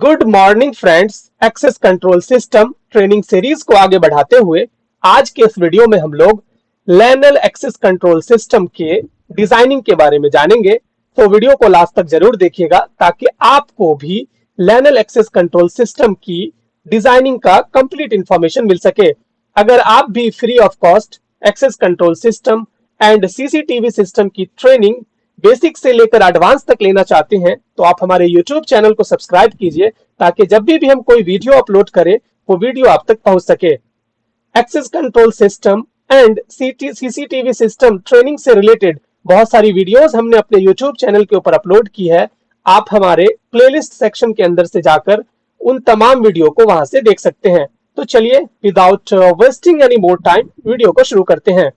Good morning friends. Access control system training series को आगे बढ़ाते हुए आज के इस वीडियो में हम लोग लैनल एक्सेस कंट्रोल सिस्टम के डिजाइनिंग के बारे में जानेंगे। तो वीडियो को लास्ट तक जरूर देखिएगा ताकि आपको भी लैनल एक्सेस कंट्रोल सिस्टम की डिजाइनिंग का कंप्लीट इंफॉर्मेशन मिल सके। अगर आप भी free of cost access control system and CCTV system की ट्रेनिंग बेसिक से लेकर एडवांस तक लेना चाहते हैं तो आप हमारे YouTube चैनल को सब्सक्राइब कीजिए ताकि जब भी हम कोई वीडियो अपलोड करें वो वीडियो आप तक पहुंच सके। Access control system and CCTV system training से रिलेटेड बहुत सारी वीडियोस हमने अपने YouTube चैनल के ऊपर अपलोड की है। आप हमारे प्लेलिस्ट सेक्शन के अंदर से जाकर उन तमाम वीडियो को वहां से देख सकते हैं। तो चलिए without wasting any more time video को शुरू करते हैं।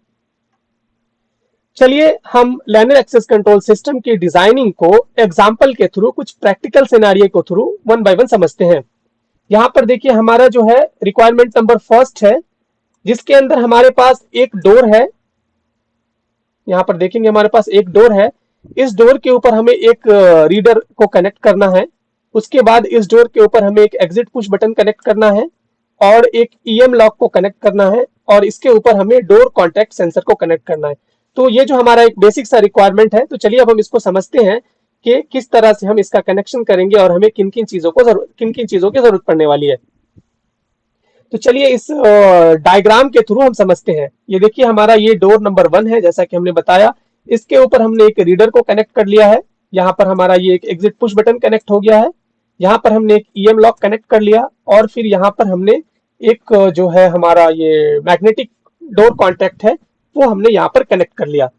चलिए हम लैनल एक्सेस कंट्रोल सिस्टम की डिजाइनिंग को एग्जांपल के थ्रू कुछ प्रैक्टिकल सिनेरियो के थ्रू वन बाय वन समझते हैं। यहां पर देखिए हमारा जो है रिक्वायरमेंट नंबर फर्स्ट है जिसके अंदर हमारे पास एक डोर है। यहां पर देखेंगे हमारे पास एक डोर है। इस डोर के ऊपर हमें एक रीडर को कनेक्ट करना है। उसके बाद इस डोर के ऊपर हमें एक एग्जिट पुश बटन कनेक्ट करना है और एक ईएम लॉक को कनेक्ट करना है और इसके ऊपर हमें डोर कॉन्टैक्ट सेंसर को कनेक्ट करना है। तो ये जो हमारा एक बेसिक सा रिक्वायरमेंट है। तो चलिए अब हम इसको समझते हैं कि किस तरह से हम इसका कनेक्शन करेंगे और हमें किन किन चीजों की जरूरत पड़ने वाली है। तो चलिए इस डायग्राम के थ्रू हम समझते हैं। ये देखिए हमारा ये डोर नंबर 1 है जैसा कि हमने बताया। इसके ऊपर हमने एक रीडर को कनेक्ट कर लिया है। यहाँ पर हमारा ये एक एग्जिट पुश बटन कनेक्ट हो गया है। यहाँ पर हमने एक ईएम लॉक कनेक्ट कर लिया और फिर यहाँ पर हमने एक जो है हमारा ये मैग्नेटिक डोर कॉन्टैक्ट है वो हमने यहाँ पर कनेक्ट कर लिया।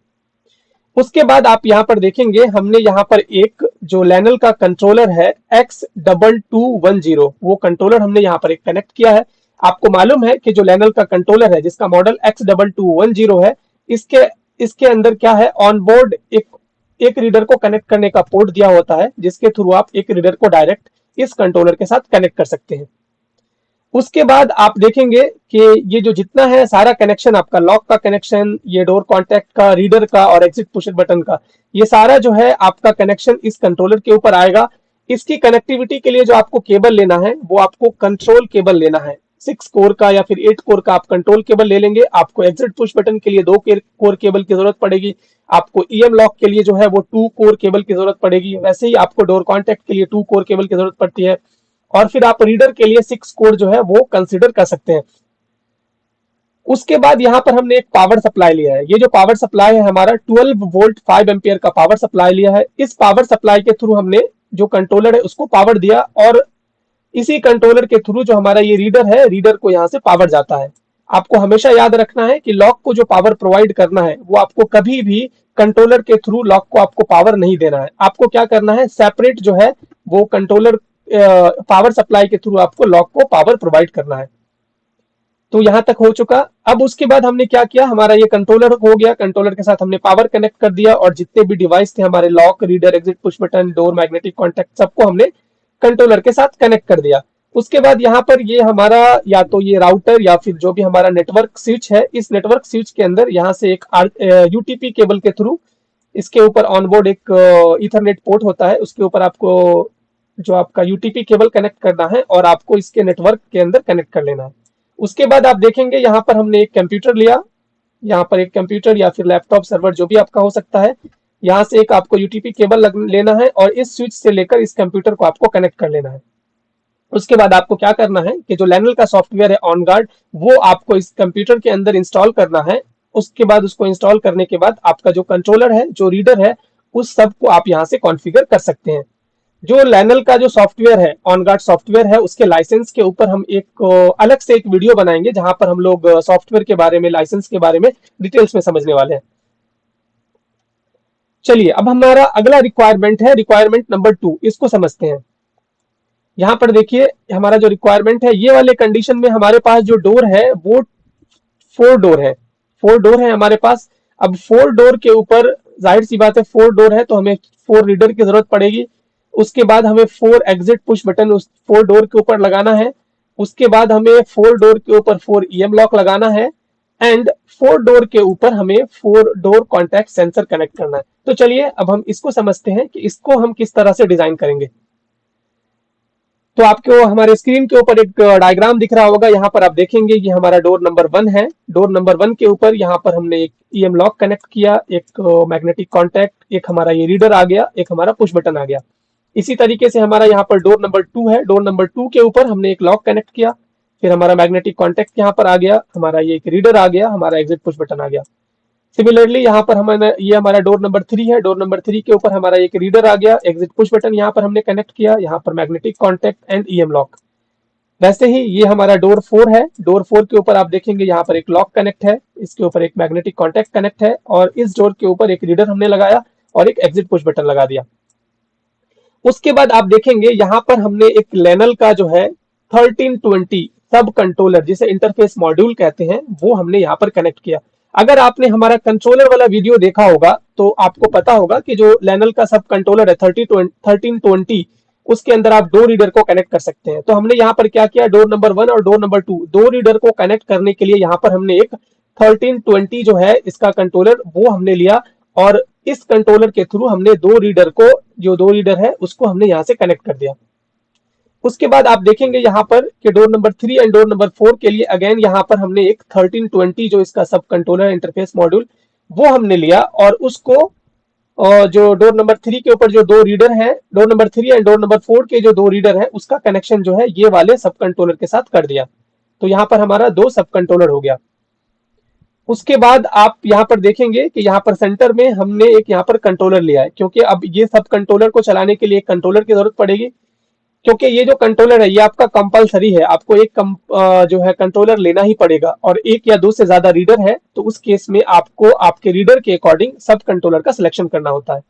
उसके बाद आप यहाँ पर देखेंगे हमने यहाँ पर एक जो लैनल का कंट्रोलर है X2210 वो कंट्रोलर हमने यहाँ पर एक कनेक्ट किया है। आपको मालूम है कि जो लैनल का कंट्रोलर है जिसका मॉडल X2210 है इसके अंदर क्या है ऑन बोर्ड एक रीडर को कनेक्ट करने का पोर्ट दिया होता है जिसके थ्रू आप एक रीडर को डायरेक्ट इस कंट्रोलर के साथ कनेक्ट कर सकते हैं। उसके बाद आप देखेंगे कि ये जो जितना है सारा कनेक्शन आपका लॉक का कनेक्शन, ये डोर कॉन्टैक्ट का, रीडर का और एग्जिट पुश बटन का, ये सारा जो है आपका कनेक्शन इस कंट्रोलर के ऊपर आएगा। इसकी कनेक्टिविटी के लिए जो आपको केबल लेना है वो आपको कंट्रोल केबल लेना है। 6 कोर का या फिर 8 कोर का आप कंट्रोल केबल ले लेंगे। आपको एग्जिट पुश बटन के लिए 2 कोर केबल की जरूरत पड़ेगी। आपको ईएम लॉक के लिए जो है वो 2 कोर केबल की जरूरत पड़ेगी। वैसे ही आपको डोर कॉन्टैक्ट के लिए 2 कोर केबल की जरूरत पड़ती है और फिर आप रीडर के लिए 6 कोर जो है वो कंसीडर कर सकते हैं। उसके बाद यहाँ पर हमने एक पावर सप्लाई लिया है। ये जो पावर सप्लाई है हमारा 12 वोल्ट 5 एम्पियर का पावर सप्लाई लिया है। इस पावर सप्लाई के थ्रू हमने जो कंट्रोलर है उसको पावर दिया और इसी कंट्रोलर के थ्रू जो हमारा ये रीडर है रीडर को यहाँ से पावर जाता है। आपको हमेशा याद रखना है कि लॉक को जो पावर प्रोवाइड करना है वो आपको कभी भी कंट्रोलर के थ्रू लॉक को आपको पावर नहीं देना है। आपको क्या करना है सेपरेट जो है वो कंट्रोलर पावर सप्लाई के थ्रू आपको लॉक को पावर प्रोवाइड करना है। तो यहां तक हो चुका। अब उसके बाद हमने क्या किया, हमारा ये कंट्रोलर हो गया। कंट्रोलर के साथ हमने पावर कनेक्ट कर दिया और जितने भी डिवाइस थे हमारे lock, reader, exit push button, door, magnetic contact सबको हमने कंट्रोलर के साथ कनेक्ट कर दिया। उसके बाद यहाँ पर ये हमारा या तो ये राउटर या फिर जो भी हमारा नेटवर्क स्विच है, इस नेटवर्क स्विच के अंदर यहाँ से एक यूटीपी केबल के थ्रू इसके ऊपर ऑनबोर्ड एक ईथरनेट पोर्ट होता है, उसके ऊपर आपको जो आपका यूटीपी केबल कनेक्ट करना है और आपको इसके नेटवर्क के अंदर कनेक्ट कर लेना है। उसके बाद आप देखेंगे यहाँ पर हमने एक कंप्यूटर लिया। यहाँ पर एक कंप्यूटर या फिर लैपटॉप सर्वर जो भी आपका हो सकता है, यहाँ से एक आपको यूटीपी केबल लेना है और इस स्विच से लेकर इस कंप्यूटर को आपको कनेक्ट कर लेना है। उसके बाद आपको क्या करना है कि जो लैनल का सॉफ्टवेयर है ऑनगार्ड वो आपको इस कंप्यूटर के अंदर इंस्टॉल करना है। उसके बाद उसको इंस्टॉल करने के बाद आपका जो कंट्रोलर है, जो रीडर है, उस सब को आप यहाँ से कॉन्फ़िगर कर सकते हैं। जो लैनल का जो सॉफ्टवेयर है, ऑनगार्ड सॉफ्टवेयर है, उसके लाइसेंस के ऊपर हम एक अलग से एक वीडियो बनाएंगे जहां पर हम लोग सॉफ्टवेयर के बारे में, लाइसेंस के बारे में डिटेल्स में समझने वाले हैं। चलिए अब हमारा अगला रिक्वायरमेंट है रिक्वायरमेंट नंबर 2, इसको समझते हैं। यहाँ पर देखिए हमारा जो रिक्वायरमेंट है, ये वाले कंडीशन में हमारे पास जो डोर है वो 4 डोर है। 4 डोर है हमारे पास। अब 4 डोर के ऊपर जाहिर सी बात है 4 डोर है तो हमें 4 रीडर की जरूरत पड़ेगी। उसके बाद हमें 4 एग्जिट पुश बटन उस 4 डोर के ऊपर लगाना है। उसके बाद हमें 4 डोर के ऊपर 4 ईएम लॉक लगाना है एंड 4 डोर के ऊपर हमें 4 डोर कॉन्टैक्ट सेंसर कनेक्ट करना है। तो चलिए अब हम इसको समझते हैं कि इसको हम किस तरह से डिजाइन करेंगे। तो आपको हमारे स्क्रीन के ऊपर एक डायग्राम दिख रहा होगा, यहाँ पर आप देखेंगे ये हमारा डोर नंबर 1 है। डोर नंबर 1 के ऊपर यहाँ पर हमने एक ईएम लॉक कनेक्ट किया, एक मैग्नेटिक कॉन्टैक्ट, एक हमारा ये रीडर आ गया, एक हमारा पुश बटन आ गया। इसी तरीके से हमारा यहाँ पर डोर नंबर 2 है। डोर नंबर 2 के ऊपर हमने एक लॉक कनेक्ट किया, फिर हमारा मैग्नेटिक कॉन्टैक्ट यहाँ पर आ गया, हमारा ये एक रीडर आ गया, हमारा एग्जिट पुश बटन आ गया। सिमिलरली यहाँ पर हमारा ये हमारा डोर नंबर 3 है। डोर नंबर 3 के ऊपर हमारा एक रीडर आ गया, एग्जिट पुश बटन यहाँ पर हमने कनेक्ट किया, यहाँ पर magnetic contact and EM lock. वैसे ही ये हमारा डोर 4 है। डोर 4 के ऊपर आप देखेंगे यहाँ पर एक लॉक कनेक्ट है, इसके ऊपर एक मैग्नेटिक कॉन्टैक्ट कनेक्ट है, और इस डोर के ऊपर एक रीडर हमने लगाया और एक एग्जिट पुश बटन लगा दिया। उसके बाद आप देखेंगे यहाँ पर हमने एक लैनल का जो है 1320 सब कंट्रोलर, जिसे इंटरफेस मॉड्यूल कहते हैं, वो हमने यहाँ पर कनेक्ट किया। अगर आपने हमारा कंट्रोलर वाला वीडियो देखा होगा तो आपको पता होगा कि जो लैनल का सब कंट्रोलर है 1320, उसके अंदर आप दो रीडर को कनेक्ट कर सकते हैं। तो हमने यहाँ पर क्या किया, डोर नंबर 1 और डोर नंबर 2 दो रीडर को कनेक्ट करने के लिए यहाँ पर हमने एक 1320 जो है इसका कंट्रोलर वो हमने लिया, और इस कंट्रोलर के थ्रू हमने दो रीडर को, जो दो रीडर है उसको हमने यहाँ से कनेक्ट कर दिया। उसके बाद आप देखेंगे यहाँ पर कि door number 3 and door number 4 के लिए अगेन यहाँ पर हमने एक 1320 जो इसका सब कंट्रोलर इंटरफेस मॉड्यूल वो हमने लिया, और उसको जो डोर नंबर 3 के ऊपर जो दो रीडर हैं, door number 3 and door number 4 के जो दो रीडर हैं उसका कनेक्शन जो है ये वाले सब कंट्रोलर के साथ कर दिया। तो यहाँ पर हमारा दो सब कंट्रोलर हो गया। उसके बाद आप यहाँ पर देखेंगे कि यहाँ पर सेंटर में हमने एक यहाँ पर कंट्रोलर लिया है, क्योंकि अब ये सब कंट्रोलर को चलाने के लिए एक कंट्रोलर की जरूरत पड़ेगी, क्योंकि ये जो कंट्रोलर है ये आपका कंपलसरी है, आपको एक जो है कंट्रोलर लेना ही पड़ेगा, और एक या दो से ज्यादा रीडर है तो उस केस में आपको आपके रीडर के अकॉर्डिंग सब कंट्रोलर का सिलेक्शन करना होता है।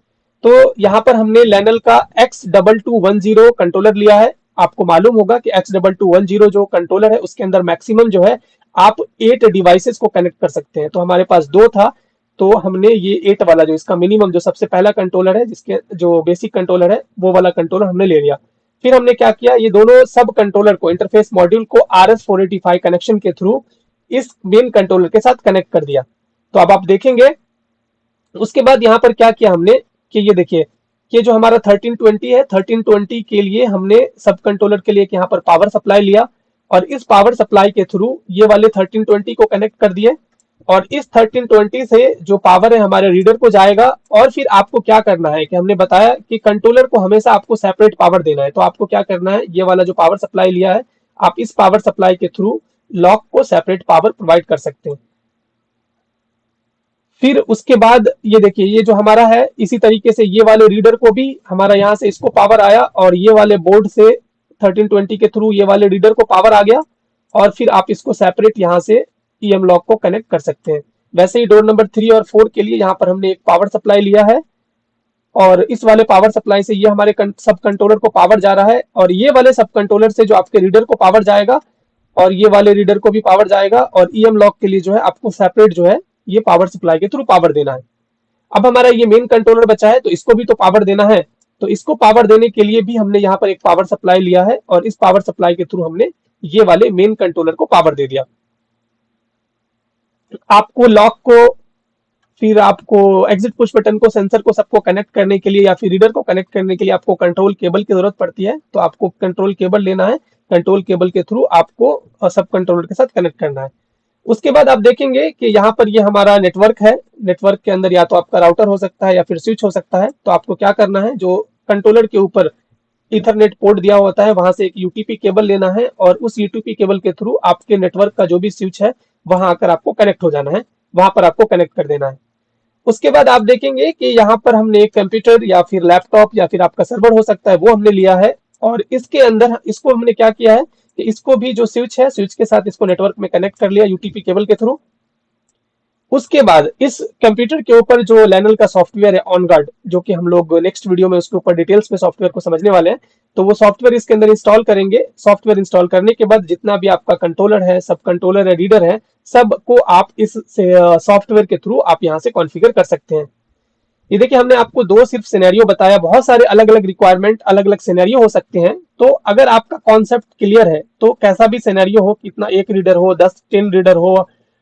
तो यहाँ पर हमने लैनल का X2210 कंट्रोलर लिया है। आपको मालूम होगा कि X2210 जो कंट्रोलर है उसके अंदर मैक्सिमम जो है आप 8 डिवाइसेस को कनेक्ट कर सकते हैं। तो हमारे पास दो था, तो हमने ये 8 वाला जो इसका मिनिमम जो सबसे पहला कंट्रोलर है, जिसके जो बेसिक कंट्रोलर है वो वाला कंट्रोलर हमने ले लिया। फिर हमने क्या किया, ये दोनों सब कंट्रोलर को, इंटरफेस मॉड्यूल को RS485 कनेक्शन के थ्रू इस मेन कंट्रोलर के साथ कनेक्ट कर दिया। तो अब आप देखेंगे उसके बाद यहाँ पर क्या किया हमने कि ये देखिए, ये जो हमारा 1320 है, 1320 के लिए हमने सब कंट्रोलर के लिए यहाँ पर पावर सप्लाई लिया, और इस पावर सप्लाई के थ्रू ये वाले 1320 को कनेक्ट कर दिए, और इस 1320 से जो पावर है हमारे रीडर को जाएगा। और फिर आपको क्या करना है कि हमने बताया कि कंट्रोलर को हमेशा आपको सेपरेट पावर देना है, तो आपको क्या करना है, ये वाला जो पावर सप्लाई लिया है आप इस पावर सप्लाई के थ्रू लॉक को सेपरेट पावर प्रोवाइड कर सकते हैं। फिर उसके बाद ये देखिए, ये जो हमारा है इसी तरीके से ये वाले रीडर को भी हमारा यहाँ से इसको पावर आया, और ये वाले बोर्ड से 1320 के थ्रू ये वाले रीडर को पावर आ गया, और फिर आप इसको सेपरेट यहाँ से ईएम लॉक को कनेक्ट कर सकते हैं। वैसे ही डोर नंबर 3 और 4 के लिए यहाँ पर हमने एक पावर सप्लाई लिया है, और इस वाले पावर सप्लाई से ये हमारे सब कंट्रोलर को पावर जा रहा है, और ये वाले सब कंट्रोलर से जो आपके रीडर को पावर जाएगा, और ये वाले रीडर को भी पावर जाएगा, और ईएम लॉक के लिए जो है आपको सेपरेट जो है ये पावर सप्लाई के थ्रू पावर देना है। अब हमारा ये मेन कंट्रोलर बचा है, तो इसको भी तो पावर देना है, तो इसको पावर देने के लिए भी हमने यहाँ पर एक पावर सप्लाई लिया है, और इस पावर सप्लाई के थ्रू हमने ये वाले मेन कंट्रोलर को पावर दे दिया। आपको लॉक को, फिर आपको एग्जिट पुश बटन को, सेंसर को सबको कनेक्ट करने के लिए या फिर रीडर को कनेक्ट करने के लिए आपको कंट्रोल केबल की जरूरत पड़ती है, तो आपको कंट्रोल केबल लेना है, कंट्रोल केबल के थ्रू आपको सब कंट्रोलर के साथ कनेक्ट करना है। उसके बाद आप देखेंगे कि यहाँ पर ये हमारा नेटवर्क है। नेटवर्क के अंदर या तो आपका राउटर हो सकता है या फिर स्विच हो सकता है। तो आपको क्या करना है, जो कंट्रोलर के ऊपर इथरनेट पोर्ट दिया होता है वहां से एक यूटीपी केबल लेना है, और उस यूटीपी केबल के थ्रू आपके नेटवर्क का जो भी स्विच है वहां आकर आपको कनेक्ट हो जाना है, वहां पर आपको कनेक्ट कर देना है। उसके बाद आप देखेंगे कि यहाँ पर हमने एक कंप्यूटर या फिर लैपटॉप या फिर आपका सर्वर हो सकता है वो हमने लिया है, और इसके अंदर इसको हमने क्या किया है कि इसको भी जो स्विच है, स्विच के साथ इसको नेटवर्क में कनेक्ट कर लिया यूटीपी केबल के थ्रू। उसके बाद इस कंप्यूटर के ऊपर जो लैनल का सॉफ्टवेयर है ऑनगार्ड, जो कि हम लोग नेक्स्ट वीडियो में उसके ऊपर डिटेल्स में सॉफ्टवेयर को समझने वाले हैं, तो वो सॉफ्टवेयर इसके अंदर इंस्टॉल करेंगे। सॉफ्टवेयर इंस्टॉल करने के बाद जितना भी आपका कंट्रोलर है, सब कंट्रोलर है, रीडर है, सबको आप इस सॉफ्टवेयर के थ्रू आप यहाँ से कॉन्फ़िगर कर सकते हैं। ये देखिए, हमने आपको दो सिर्फ सिनेरियो बताया, बहुत सारे अलग अलग रिक्वायरमेंट, अलग अलग सिनेरियो हो सकते हैं। तो अगर आपका कॉन्सेप्ट क्लियर है तो कैसा भी सिनेरियो हो, कितना एक रीडर हो, 10-10 रीडर हो,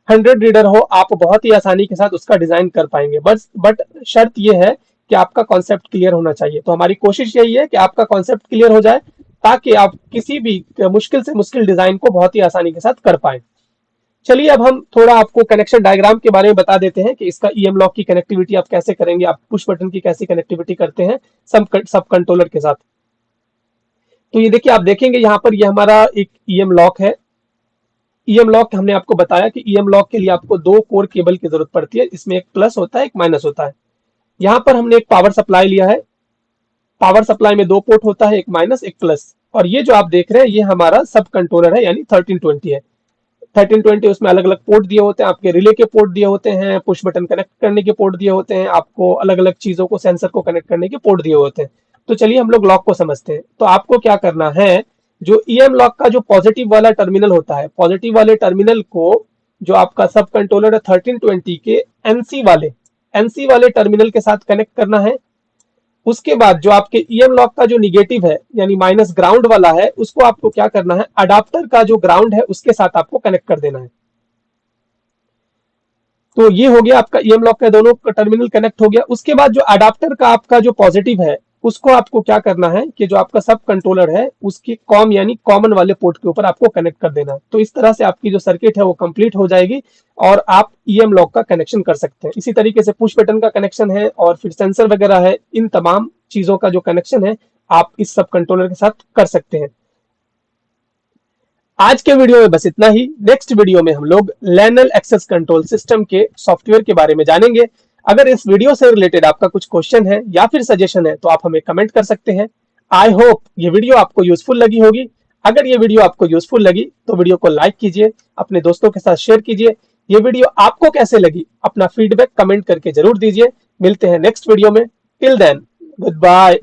100 रीडर हो, आप बहुत ही आसानी के साथ उसका डिजाइन कर पाएंगे। बट शर्त यह है कि आपका कॉन्सेप्ट क्लियर होना चाहिए। तो हमारी कोशिश यही है कि आपका कॉन्सेप्ट क्लियर हो जाए, ताकि आप किसी भी मुश्किल से मुश्किल डिजाइन को बहुत ही आसानी के साथ कर पाए। चलिए अब हम थोड़ा आपको कनेक्शन डायग्राम के बारे में बता देते हैं कि इसका ईएम लॉक की कनेक्टिविटी आप कैसे करेंगे, आप पुश बटन की कैसी कनेक्टिविटी करते हैं सब कंट्रोलर के साथ। तो ये देखिए, आप देखेंगे यहाँ पर ये हमारा एक ईएम लॉक है। ईएम लॉक हमने आपको बताया कि ईएम लॉक के लिए आपको 2 कोर केबल की जरूरत पड़ती है, इसमें एक प्लस होता है एक माइनस होता है। यहाँ पर हमने एक पावर सप्लाई लिया है, पावर सप्लाई में 2 पोर्ट होता है, एक माइनस एक प्लस, और ये जो आप देख रहे हैं ये हमारा सब कंट्रोलर है यानी 1320 है। 1320 उसमें अलग अलग पोर्ट दिए होते हैं, आपके रिले के पोर्ट दिए होते हैं, पुश बटन कनेक्ट करने के पोर्ट दिए होते हैं, आपको अलग अलग चीजों को सेंसर को कनेक्ट करने के पोर्ट दिए होते हैं। तो चलिए हम लोग लॉक को समझते हैं। तो आपको क्या करना है, जो ईएम लॉक का जो पॉजिटिव वाला टर्मिनल होता है, पॉजिटिव वाले टर्मिनल को जो आपका सब कंट्रोलर है 1320 के एनसी वाले टर्मिनल के साथ कनेक्ट करना है। उसके बाद जो आपके ईएम लॉक का जो निगेटिव है यानी माइनस ग्राउंड वाला है, उसको आपको क्या करना है, अडाप्टर का जो ग्राउंड है उसके साथ आपको कनेक्ट कर देना है। तो ये हो गया आपका ईएम लॉक का दोनों टर्मिनल कनेक्ट हो गया। उसके बाद जो अडाप्टर का आपका जो पॉजिटिव है उसको आपको क्या करना है कि जो आपका सब कंट्रोलर है उसकी कॉम यानी कॉमन वाले पोर्ट के ऊपर आपको कनेक्ट कर देना है। तो इस तरह से आपकी जो सर्किट है वो कंप्लीट हो जाएगी और आप ईएम लॉक का कनेक्शन कर सकते हैं। इसी तरीके से पुश बटन का कनेक्शन है और फिर सेंसर वगैरह है, इन तमाम चीजों का जो कनेक्शन है आप इस सब कंट्रोलर के साथ कर सकते हैं। आज के वीडियो में बस इतना ही। नेक्स्ट वीडियो में हम लोग लैनल एक्सेस कंट्रोल सिस्टम के सॉफ्टवेयर के बारे में जानेंगे। अगर इस वीडियो से रिलेटेड आपका कुछ क्वेश्चन है या फिर सजेशन है तो आप हमें कमेंट कर सकते हैं। आई होप ये वीडियो आपको यूजफुल लगी होगी। अगर ये वीडियो आपको यूजफुल लगी तो वीडियो को लाइक कीजिए, अपने दोस्तों के साथ शेयर कीजिए। ये वीडियो आपको कैसे लगी अपना फीडबैक कमेंट करके जरूर दीजिए। मिलते हैं नेक्स्ट वीडियो में। Till then, good bye.